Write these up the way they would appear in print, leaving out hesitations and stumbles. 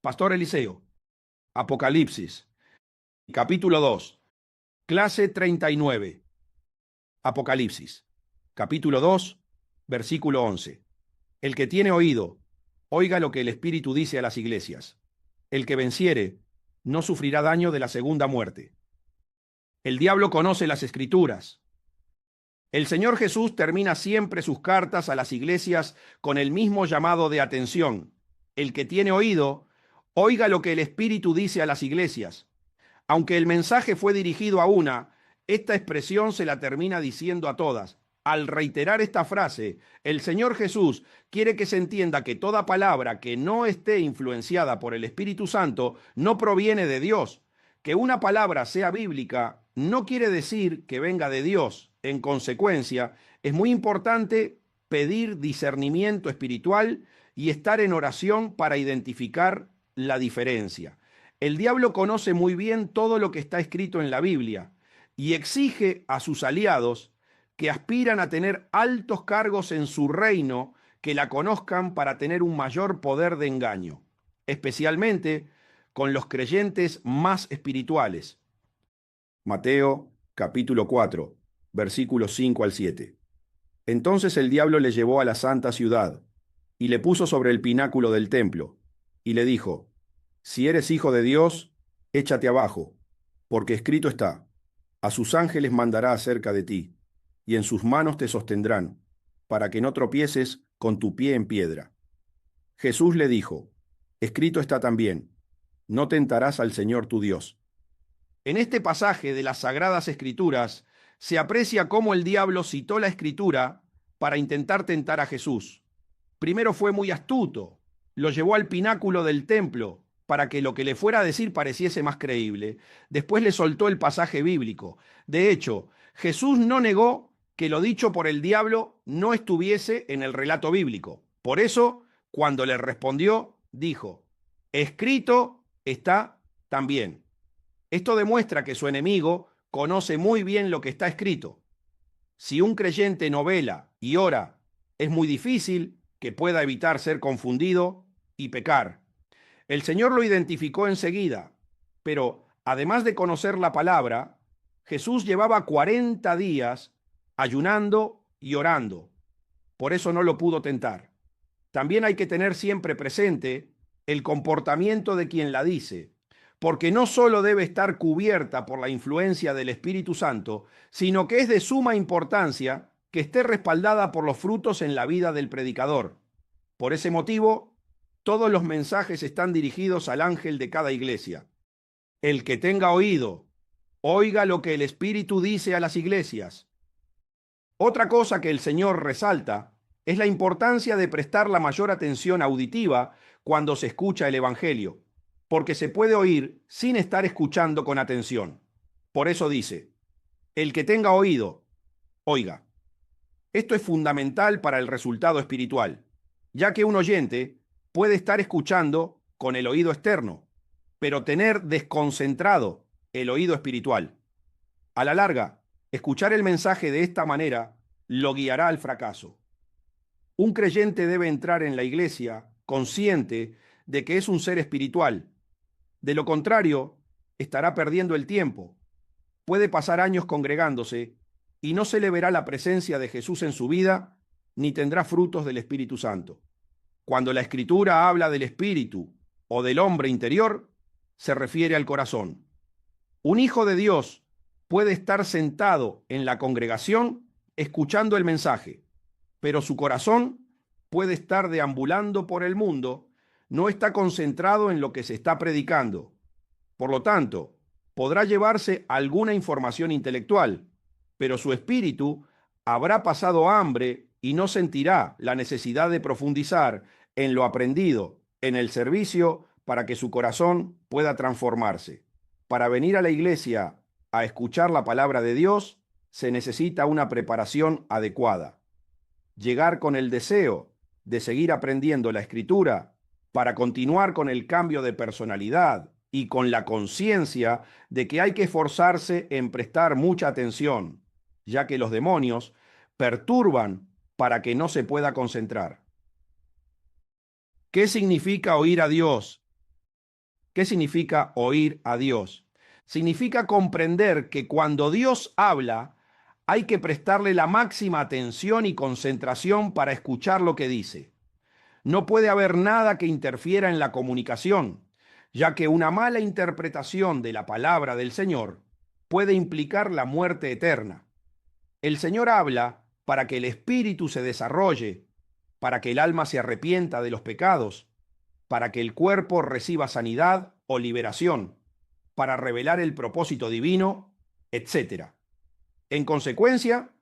Pastor Eliseo, Apocalipsis, capítulo 2, clase 39. Apocalipsis, capítulo 2, versículo 11. El que tiene oído, oiga lo que el Espíritu dice a las iglesias. El que venciere, no sufrirá daño de la segunda muerte. El diablo conoce las Escrituras. El Señor Jesús termina siempre sus cartas a las iglesias con el mismo llamado de atención. El que tiene oído, oiga lo que el Espíritu dice a las iglesias. Aunque el mensaje fue dirigido a una, esta expresión se la termina diciendo a todas. Al reiterar esta frase, el Señor Jesús quiere que se entienda que toda palabra que no esté influenciada por el Espíritu Santo no proviene de Dios. Que una palabra sea bíblica no quiere decir que venga de Dios. En consecuencia, es muy importante pedir discernimiento espiritual y estar en oración para identificar la diferencia. El diablo conoce muy bien todo lo que está escrito en la Biblia y exige a sus aliados que aspiran a tener altos cargos en su reino que la conozcan para tener un mayor poder de engaño, especialmente con los creyentes más espirituales. Mateo capítulo 4, versículos 5 al 7. Entonces el diablo le llevó a la santa ciudad y le puso sobre el pináculo del templo y le dijo: si eres hijo de Dios, échate abajo, porque escrito está: a sus ángeles mandará acerca de ti, y en sus manos te sostendrán, para que no tropieces con tu pie en piedra. Jesús le dijo: escrito está también: no tentarás al Señor tu Dios. En este pasaje de las Sagradas Escrituras se aprecia cómo el diablo citó la Escritura para intentar tentar a Jesús. Primero fue muy astuto, lo llevó al pináculo del templo para que lo que le fuera a decir pareciese más creíble. Después le soltó el pasaje bíblico. De hecho, Jesús no negó que lo dicho por el diablo no estuviese en el relato bíblico. Por eso, cuando le respondió, dijo: escrito está también. Esto demuestra que su enemigo conoce muy bien lo que está escrito. Si un creyente no vela y ora, es muy difícil que pueda evitar ser confundido y pecar. El Señor lo identificó enseguida, pero además de conocer la palabra, Jesús llevaba 40 días ayunando y orando. Por eso no lo pudo tentar. También hay que tener siempre presente el comportamiento de quien la dice, porque no solo debe estar cubierta por la influencia del Espíritu Santo, sino que es de suma importancia que esté respaldada por los frutos en la vida del predicador. Por ese motivo, todos los mensajes están dirigidos al ángel de cada iglesia. El que tenga oído, oiga lo que el Espíritu dice a las iglesias. Otra cosa que el Señor resalta es la importancia de prestar la mayor atención auditiva cuando se escucha el Evangelio, porque se puede oír sin estar escuchando con atención. Por eso dice: el que tenga oído, oiga. Esto es fundamental para el resultado espiritual, ya que un oyente puede estar escuchando con el oído externo, pero tener desconcentrado el oído espiritual. A la larga, escuchar el mensaje de esta manera lo guiará al fracaso. Un creyente debe entrar en la iglesia consciente de que es un ser espiritual. De lo contrario, estará perdiendo el tiempo. Puede pasar años congregándose y no se le verá la presencia de Jesús en su vida, ni tendrá frutos del Espíritu Santo. Cuando la Escritura habla del espíritu o del hombre interior, se refiere al corazón. Un hijo de Dios puede estar sentado en la congregación escuchando el mensaje, pero su corazón puede estar deambulando por el mundo, no está concentrado en lo que se está predicando. Por lo tanto, podrá llevarse alguna información intelectual, pero su espíritu habrá pasado hambre y no sentirá la necesidad de profundizar en lo aprendido en el servicio para que su corazón pueda transformarse. Para venir a la iglesia a escuchar la palabra de Dios, se necesita una preparación adecuada. Llegar con el deseo de seguir aprendiendo la Escritura para continuar con el cambio de personalidad y con la conciencia de que hay que esforzarse en prestar mucha atención, ya que los demonios perturban para que no se pueda concentrar. ¿Qué significa oír a Dios ¿Qué significa oír a Dios? Significa comprender que cuando Dios habla, hay que prestarle la máxima atención y concentración para escuchar lo que dice. No puede haber nada que interfiera en la comunicación, ya que una mala interpretación de la palabra del Señor puede implicar la muerte eterna. El Señor habla para que el espíritu se desarrolle, para que el alma se arrepienta de los pecados, para que el cuerpo reciba sanidad o liberación, para revelar el propósito divino, etc. En consecuencia,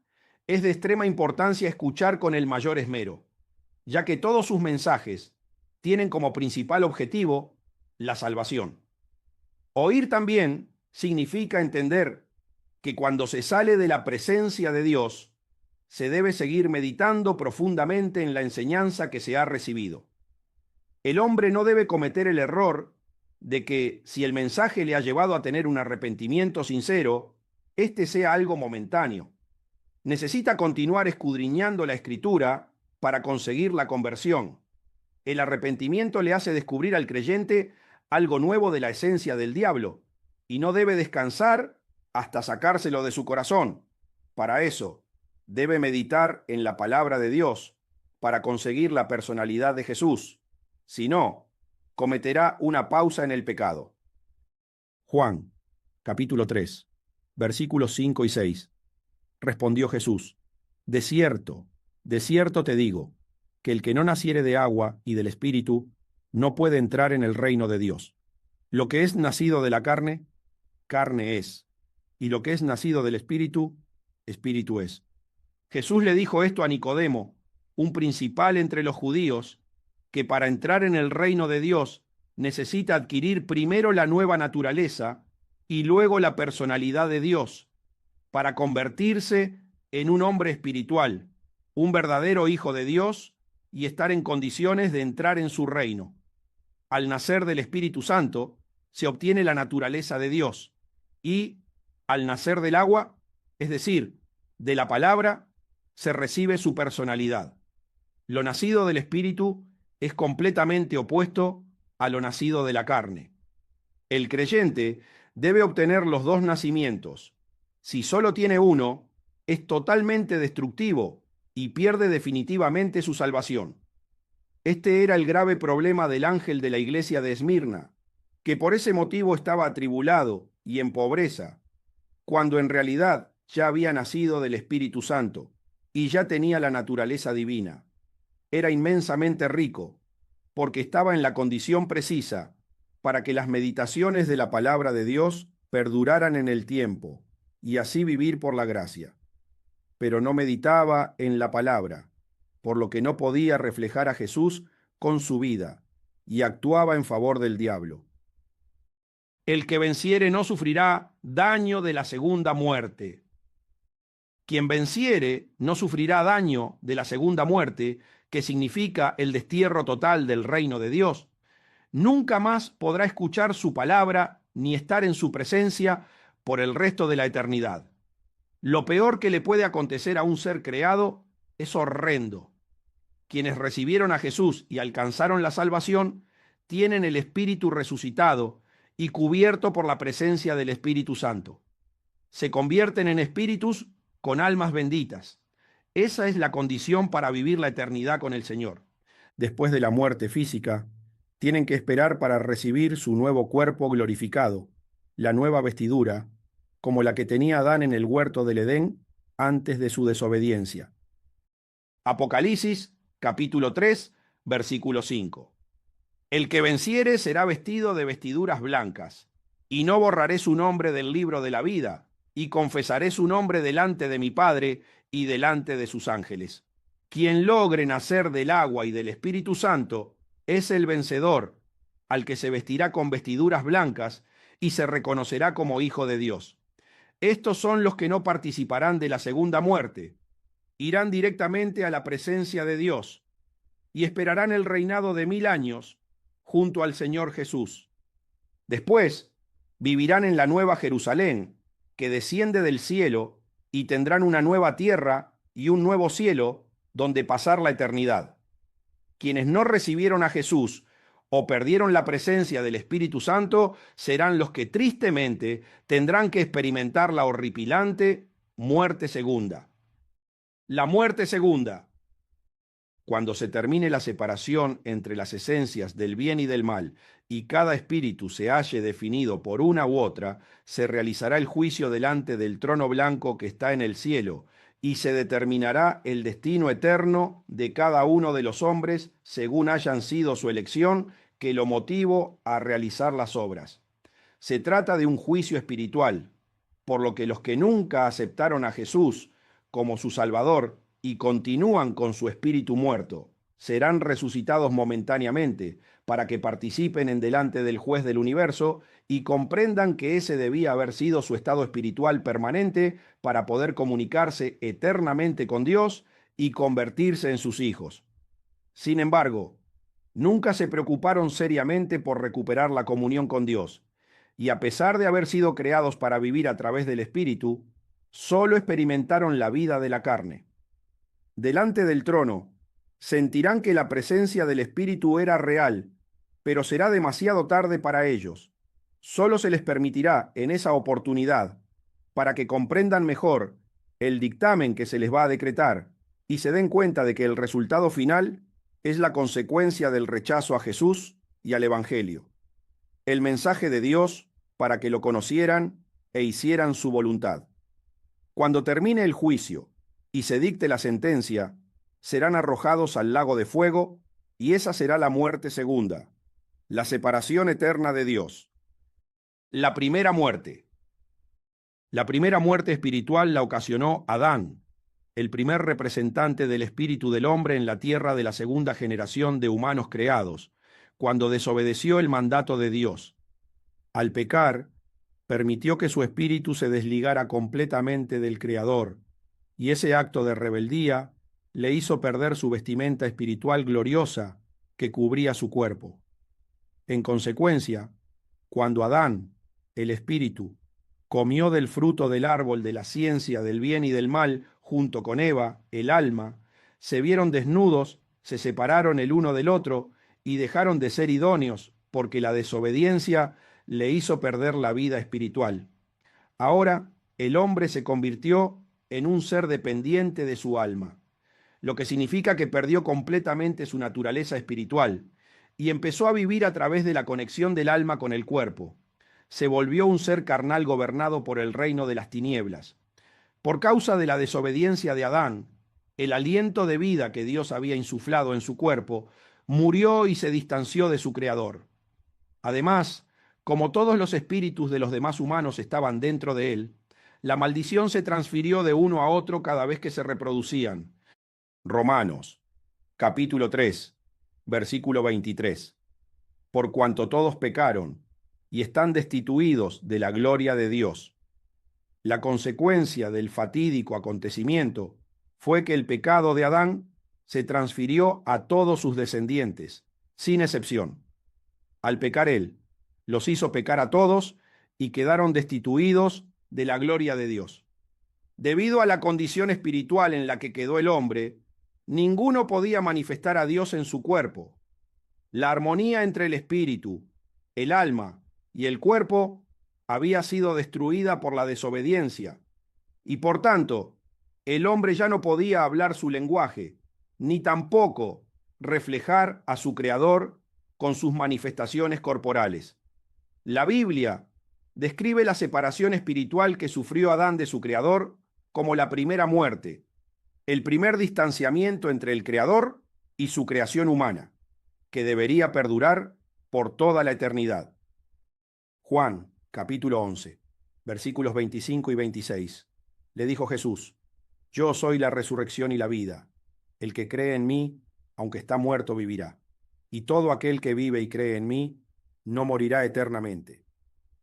es de extrema importancia escuchar con el mayor esmero, ya que todos sus mensajes tienen como principal objetivo la salvación. Oír también significa entender que cuando se sale de la presencia de Dios, se debe seguir meditando profundamente en la enseñanza que se ha recibido. El hombre no debe cometer el error de que, si el mensaje le ha llevado a tener un arrepentimiento sincero, este sea algo momentáneo. Necesita continuar escudriñando la Escritura para conseguir la conversión. El arrepentimiento le hace descubrir al creyente algo nuevo de la esencia del diablo, y no debe descansar hasta sacárselo de su corazón. Para eso, debe meditar en la palabra de Dios para conseguir la personalidad de Jesús. Si no, cometerá una pausa en el pecado. Juan, capítulo 3, versículos 5 y 6. Respondió Jesús: de cierto te digo, que el que no naciere de agua y del Espíritu no puede entrar en el reino de Dios. Lo que es nacido de la carne, carne es, y lo que es nacido del Espíritu, Espíritu es. Jesús le dijo esto a Nicodemo, un principal entre los judíos, que para entrar en el reino de Dios necesita adquirir primero la nueva naturaleza y luego la personalidad de Dios, para convertirse en un hombre espiritual, un verdadero hijo de Dios, y estar en condiciones de entrar en su reino. Al nacer del Espíritu Santo, se obtiene la naturaleza de Dios, y al nacer del agua, es decir, de la palabra, se recibe su personalidad. Lo nacido del Espíritu es completamente opuesto a lo nacido de la carne. El creyente debe obtener los dos nacimientos. Si solo tiene uno, es totalmente destructivo y pierde definitivamente su salvación. Este era el grave problema del ángel de la iglesia de Esmirna, que por ese motivo estaba atribulado y en pobreza, cuando en realidad ya había nacido del Espíritu Santo y ya tenía la naturaleza divina. Era inmensamente rico, porque estaba en la condición precisa para que las meditaciones de la palabra de Dios perduraran en el tiempo, y así vivir por la gracia. Pero no meditaba en la palabra, por lo que no podía reflejar a Jesús con su vida, y actuaba en favor del diablo. El que venciere no sufrirá daño de la segunda muerte. Quien venciere no sufrirá daño de la segunda muerte, que significa el destierro total del reino de Dios. Nunca más podrá escuchar su palabra ni estar en su presencia por el resto de la eternidad. Lo peor que le puede acontecer a un ser creado es horrendo. Quienes recibieron a Jesús y alcanzaron la salvación tienen el Espíritu resucitado y cubierto por la presencia del Espíritu Santo. Se convierten en espíritus con almas benditas. Esa es la condición para vivir la eternidad con el Señor. Después de la muerte física, tienen que esperar para recibir su nuevo cuerpo glorificado, la nueva vestidura, como la que tenía Adán en el huerto del Edén antes de su desobediencia. Apocalipsis, capítulo 3, versículo 5. El que venciere será vestido de vestiduras blancas, y no borraré su nombre del libro de la vida, y confesaré su nombre delante de mi Padre y delante de sus ángeles. Quien logre nacer del agua y del Espíritu Santo es el vencedor, al que se vestirá con vestiduras blancas y se reconocerá como hijo de Dios. Estos son los que no participarán de la segunda muerte. Irán directamente a la presencia de Dios y esperarán el reinado de 1000 años junto al Señor Jesús. Después vivirán en la nueva Jerusalén, que desciende del cielo, y tendrán una nueva tierra y un nuevo cielo donde pasar la eternidad. Quienes no recibieron a Jesús o perdieron la presencia del Espíritu Santo serán los que tristemente tendrán que experimentar la horripilante muerte segunda. La muerte segunda. Cuando se termine la separación entre las esencias del bien y del mal, y cada espíritu se halle definido por una u otra, se realizará el juicio delante del trono blanco que está en el cielo, y se determinará el destino eterno de cada uno de los hombres según hayan sido su elección que lo motivó a realizar las obras. Se trata de un juicio espiritual, por lo que los que nunca aceptaron a Jesús como su Salvador y continúan con su espíritu muerto, serán resucitados momentáneamente para que participen en delante del juez del universo y comprendan que ese debía haber sido su estado espiritual permanente para poder comunicarse eternamente con Dios y convertirse en sus hijos. Sin embargo, nunca se preocuparon seriamente por recuperar la comunión con Dios, y a pesar de haber sido creados para vivir a través del Espíritu, solo experimentaron la vida de la carne. Delante del trono, sentirán que la presencia del Espíritu era real, pero será demasiado tarde para ellos. Solo se les permitirá en esa oportunidad, para que comprendan mejor el dictamen que se les va a decretar y se den cuenta de que el resultado final es la consecuencia del rechazo a Jesús y al Evangelio, el mensaje de Dios para que lo conocieran e hicieran su voluntad. Cuando termine el juicio y se dicte la sentencia, serán arrojados al lago de fuego, y esa será la muerte segunda, la separación eterna de Dios. La primera muerte. La primera muerte espiritual la ocasionó Adán, el primer representante del espíritu del hombre en la tierra de la segunda generación de humanos creados, cuando desobedeció el mandato de Dios. Al pecar, permitió que su espíritu se desligara completamente del Creador, y ese acto de rebeldía le hizo perder su vestimenta espiritual gloriosa que cubría su cuerpo. En consecuencia, cuando Adán, el espíritu, comió del fruto del árbol de la ciencia del bien y del mal junto con Eva, el alma, se vieron desnudos, se separaron el uno del otro y dejaron de ser idóneos porque la desobediencia le hizo perder la vida espiritual. Ahora el hombre se convirtió en un ser dependiente de su alma, lo que significa que perdió completamente su naturaleza espiritual y empezó a vivir a través de la conexión del alma con el cuerpo. Se volvió un ser carnal gobernado por el reino de las tinieblas. Por causa de la desobediencia de Adán, el aliento de vida que Dios había insuflado en su cuerpo murió y se distanció de su Creador. Además, como todos los espíritus de los demás humanos estaban dentro de él, la maldición se transfirió de uno a otro cada vez que se reproducían. Romanos, capítulo 3, versículo 23. Por cuanto todos pecaron y están destituidos de la gloria de Dios. La consecuencia del fatídico acontecimiento fue que el pecado de Adán se transfirió a todos sus descendientes, sin excepción. Al pecar él, los hizo pecar a todos y quedaron destituidos de la gloria de Dios. Debido a la condición espiritual en la que quedó el hombre, ninguno podía manifestar a Dios en su cuerpo. La armonía entre el espíritu, el alma y el cuerpo había sido destruida por la desobediencia, y por tanto, el hombre ya no podía hablar su lenguaje, ni tampoco reflejar a su Creador con sus manifestaciones corporales. La Biblia describe la separación espiritual que sufrió Adán de su Creador como la primera muerte, el primer distanciamiento entre el Creador y su creación humana, que debería perdurar por toda la eternidad. Juan, capítulo 11, versículos 25 y 26. Le dijo Jesús: Yo soy la resurrección y la vida. El que cree en mí, aunque está muerto, vivirá. Y todo aquel que vive y cree en mí, no morirá eternamente.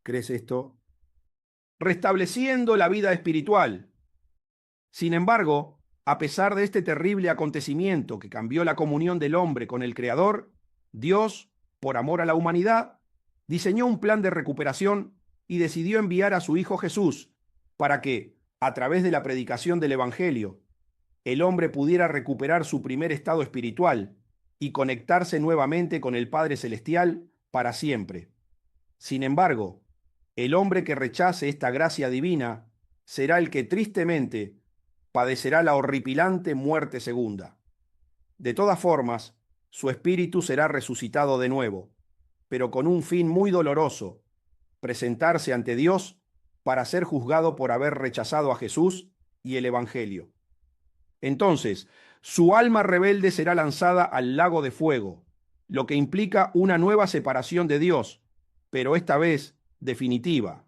¿Crees esto? Restableciendo la vida espiritual. Sin embargo, a pesar de este terrible acontecimiento que cambió la comunión del hombre con el Creador, Dios, por amor a la humanidad, diseñó un plan de recuperación y decidió enviar a su Hijo Jesús para que, a través de la predicación del Evangelio, el hombre pudiera recuperar su primer estado espiritual y conectarse nuevamente con el Padre Celestial para siempre. Sin embargo, el hombre que rechace esta gracia divina será el que tristemente padecerá la horripilante muerte segunda. De todas formas, su espíritu será resucitado de nuevo, pero con un fin muy doloroso: presentarse ante Dios para ser juzgado por haber rechazado a Jesús y el Evangelio. Entonces, su alma rebelde será lanzada al lago de fuego, lo que implica una nueva separación de Dios, pero esta vez definitiva.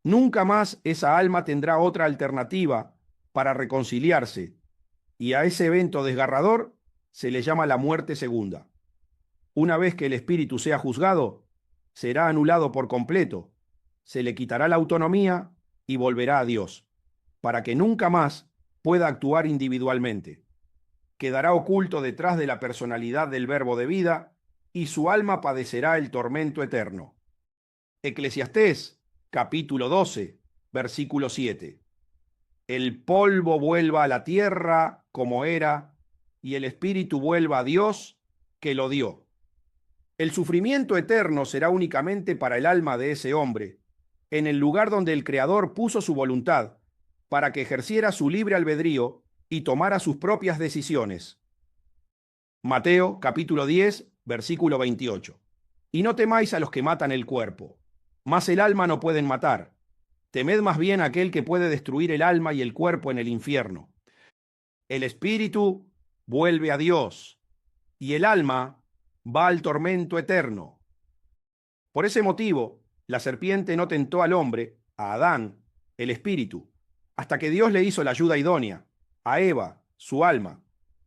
Nunca más esa alma tendrá otra alternativa para reconciliarse, y a ese evento desgarrador se le llama la muerte segunda. Una vez que el espíritu sea juzgado, será anulado por completo, se le quitará la autonomía y volverá a Dios, para que nunca más pueda actuar individualmente. Quedará oculto detrás de la personalidad del verbo de vida y su alma padecerá el tormento eterno. Eclesiastés, capítulo 12, versículo 7. El polvo vuelva a la tierra como era, y el espíritu vuelva a Dios que lo dio. El sufrimiento eterno será únicamente para el alma de ese hombre, en el lugar donde el Creador puso su voluntad, para que ejerciera su libre albedrío y tomara sus propias decisiones. Mateo capítulo 10, versículo 28. Y no temáis a los que matan el cuerpo, mas el alma no pueden matar. Temed más bien a aquel que puede destruir el alma y el cuerpo en el infierno. El espíritu vuelve a Dios y el alma va al tormento eterno. Por ese motivo, la serpiente no tentó al hombre, a Adán, el espíritu, hasta que Dios le hizo la ayuda idónea, a Eva, su alma,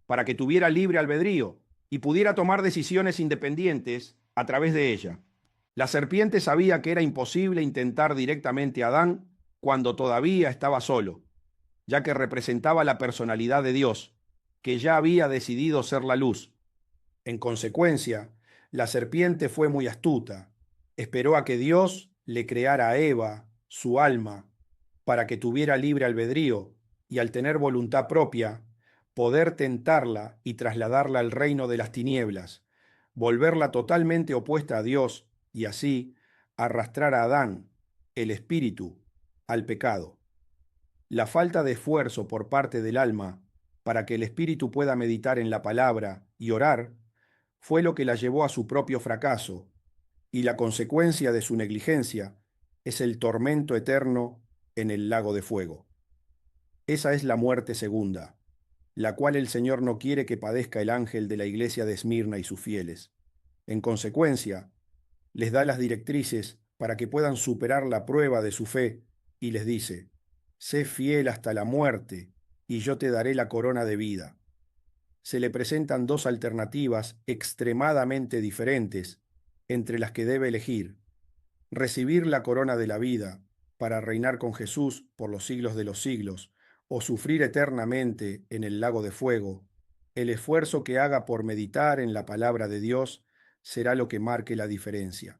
para que tuviera libre albedrío y pudiera tomar decisiones independientes a través de ella. La serpiente sabía que era imposible intentar directamente a Adán cuando todavía estaba solo, ya que representaba la personalidad de Dios, que ya había decidido ser la luz. En consecuencia, la serpiente fue muy astuta. Esperó a que Dios le creara a Eva, su alma, para que tuviera libre albedrío y, al tener voluntad propia, poder tentarla y trasladarla al reino de las tinieblas, volverla totalmente opuesta a Dios y así arrastrar a Adán, el espíritu, al pecado. La falta de esfuerzo por parte del alma para que el espíritu pueda meditar en la palabra y orar fue lo que la llevó a su propio fracaso, y la consecuencia de su negligencia es el tormento eterno en el lago de fuego. Esa es la muerte segunda, la cual el Señor no quiere que padezca el ángel de la iglesia de Esmirna y sus fieles. En consecuencia, les da las directrices para que puedan superar la prueba de su fe y les dice: sé fiel hasta la muerte y yo te daré la corona de vida. Se le presentan dos alternativas extremadamente diferentes entre las que debe elegir: recibir la corona de la vida para reinar con Jesús por los siglos de los siglos, o sufrir eternamente en el lago de fuego. El esfuerzo que haga por meditar en la palabra de Dios será lo que marque la diferencia.